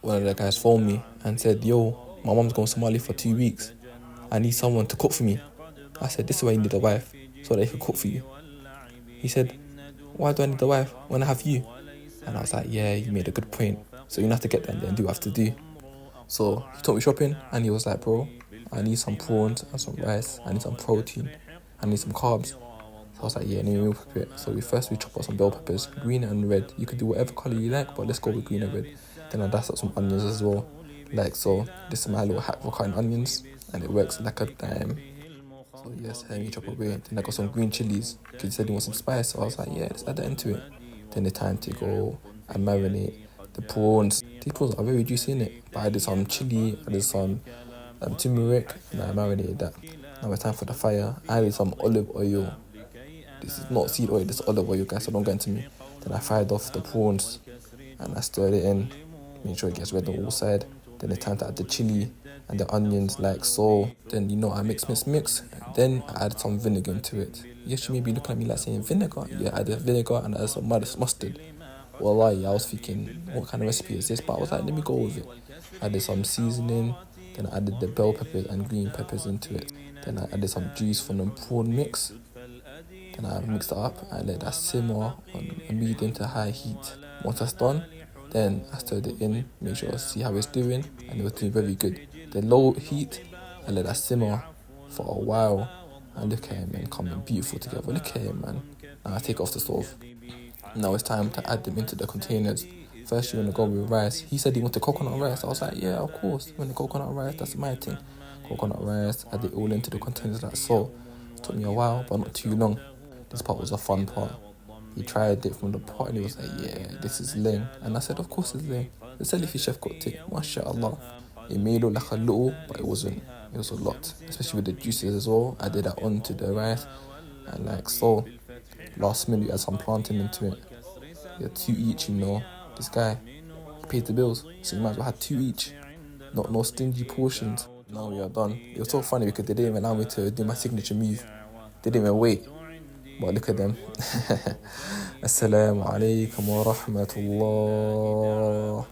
one of the guys phoned me and said, yo, my mom's going to Somalia for 2 weeks. I need someone to cook for me. I said, this is why you need a wife, so they can cook for you. He said, why do I need a wife when I have you? And I was like, yeah, you made a good point. So you have to get them there and do what I have to do. So he took me shopping and he was like, bro, I need some prawns and some rice. I need some protein. I need some carbs. So I was like, yeah, let me meal prep it. So we chop up some bell peppers, green and red. You could do whatever colour you like, but let's go with green and red. Then I diced up some onions as well. Like so, this is my little hack for cutting onions, and it works like a dime. So yes, let me chop away. Then I got some green chilies. Kid said he wants some spice, so I was like, yeah, let's add that into it. Then it's time to go and marinate the prawns. These prawns are very juicy in it, but I did some chili, I did some turmeric, and I marinated that. Now it's time for the fire. I added some olive oil. This is not seed oil, this is olive oil, guys, so don't get into me. Then I fried off the prawns and I stirred it in. Make sure it gets red on all sides. Then it's time to add the chili and the onions like so. Then I mix. Then I added some vinegar into it. Yes, you may be looking at me like saying vinegar. Yeah, I added vinegar and I added some mustard. Wallahi, I was thinking, what kind of recipe is this? But I was like, let me go with it. I added some seasoning. Then I added the bell peppers and green peppers into it. Then I added some juice from the prawn mix. Then I mixed it up and let that simmer on a medium to high heat. Once that's done, then I stirred it in, make sure I see how it's doing, and it was doing very good. The low heat, I let that simmer for a while, and look at it, man, coming beautiful together. Look at it, man. Now I take it off the stove. Now it's time to add them into the containers. First, you want to go with rice. He said he wanted coconut rice. I was like, yeah, of course. You want the coconut rice? That's my thing. Coconut rice, add it all into the containers like so. It took me a while, but not too long. This part was a fun part. He tried it from the pot and he was like, yeah, this is ling. And I said, of course it's ling. The Salafi chef cooked it, mashallah. It may look like a little, but it wasn't. It was a lot, especially with the juices as well. I did that onto the rice and like so. Last minute, we had some plantain into it. We had 2 each, This guy, he paid the bills, so you might as well have 2 each. No stingy portions. Now we are done. It was so funny because they didn't even allow me to do my signature move. They didn't even wait. But look at them. Assalamu alaikum wa rahmatullah.